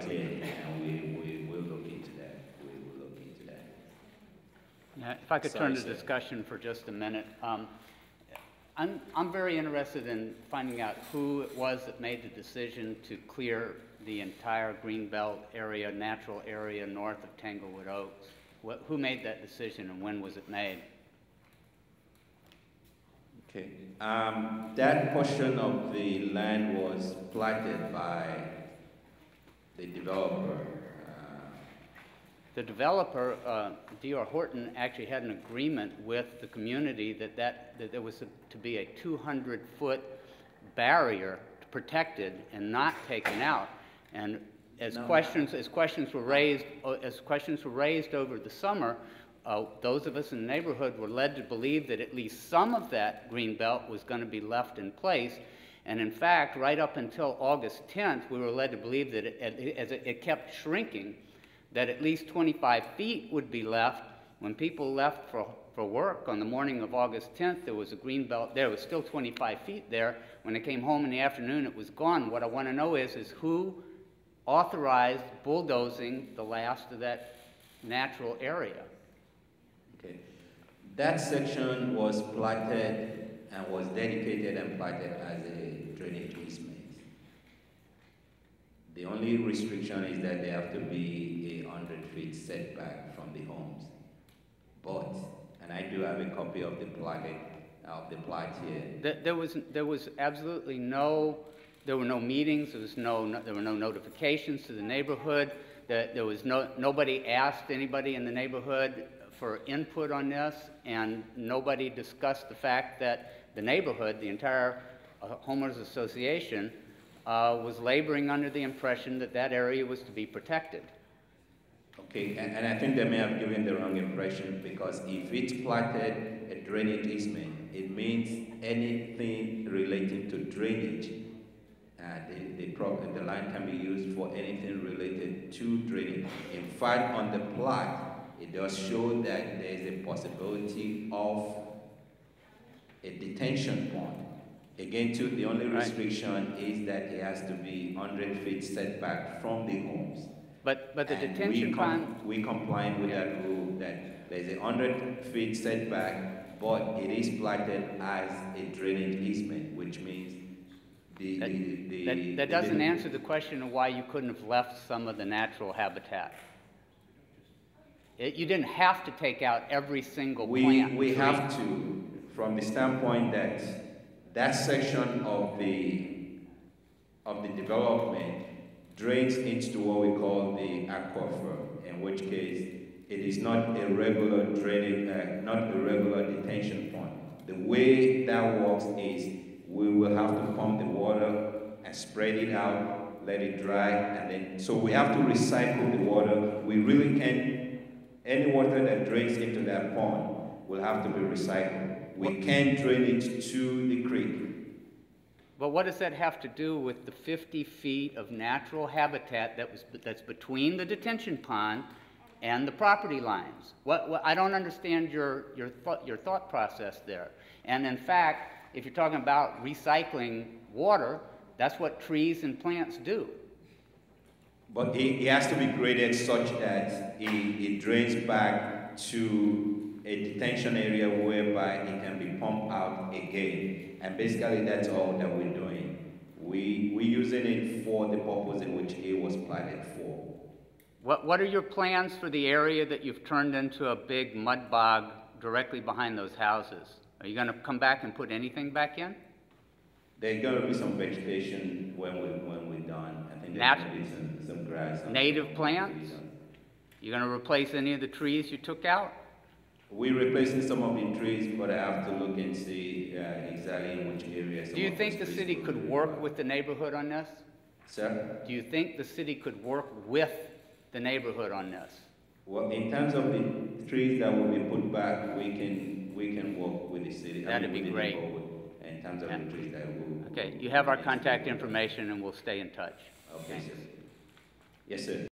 clearly, and we will look into that. We will look into that. Yeah, if I could turn the discussion for just a minute. I'm very interested in finding out who it was that made the decision to clear the entire Greenbelt area, natural area north of Tanglewood Oaks. Who made that decision and when was it made? Okay. That portion of the land was platted by the developer. The developer, D.R. Horton, actually had an agreement with the community that there was to be a 200-foot barrier protected and not taken out. And as questions were raised over the summer, those of us in the neighborhood were led to believe that at least some of that green belt was going to be left in place. And in fact, right up until August 10th, we were led to believe that as it kept shrinking, that at least 25 feet would be left. When people left for work on the morning of August 10th, there was a green belt there. It was still 25 feet there. When they came home in the afternoon, it was gone. What I want to know is who authorized bulldozing the last of that natural area? Okay. That section was platted and was dedicated and platted as a drainage easement. The only restriction is that they have to be a 100-feet setback from the homes. But, and I do have a copy of the plat here. There was absolutely there were no meetings. There were no notifications to the neighborhood. There was nobody asked anybody in the neighborhood for input on this, and nobody discussed the fact that the neighborhood, the entire homeowners association, was laboring under the impression that that area was to be protected. Okay, and I think they may have given the wrong impression, because if it's platted a drainage easement, it means anything relating to drainage. The land can be used for anything related to drainage. In fact, on the plat, it does show that there is a possibility of a detention pond. Again, too, the only restriction is that it has to be 100 feet setback from the homes. But the detention pond... We comply with that rule that there's a 100 feet setback, but it is platted as a drainage easement, which means that doesn't answer the question of why you couldn't have left some of the natural habitat. You didn't have to take out every single plant. We have to, from the standpoint that that section of the development drains into what we call the aquifer, in which case it is not a regular drainage, not a regular detention pond. The way that works is we will have to pump the water and spread it out, let it dry, and then, so we have to recycle the water. We really can't, any water that drains into that pond will have to be recycled. We can't drain it to the creek. But what does that have to do with the 50 feet of natural habitat that's between the detention pond and the property lines? I don't understand your thought process there. And in fact, if you're talking about recycling water, that's what trees and plants do. But it has to be graded such that it drains back to a detention area whereby it can be pumped out again. And basically that's all that we're doing. We're using it for the purpose in which it was planted for. What are your plans for the area that you've turned into a big mud bog directly behind those houses? Are you going to come back and put anything back in? There's going to be some vegetation when we're done. I think there's going to be some grass. Native plants? You're going to replace any of the trees you took out? We're replacing some of the trees, but I have to look and see exactly in which areas. Do you think the city could work with the neighborhood on this? Sir? Do you think the city could work with the neighborhood on this? Well, in terms of the trees that will be put back, we can work with the city. That'd be great. In terms of the trees that will... Okay, you have our contact information and we'll stay in touch. Okay, sir. Yes, sir.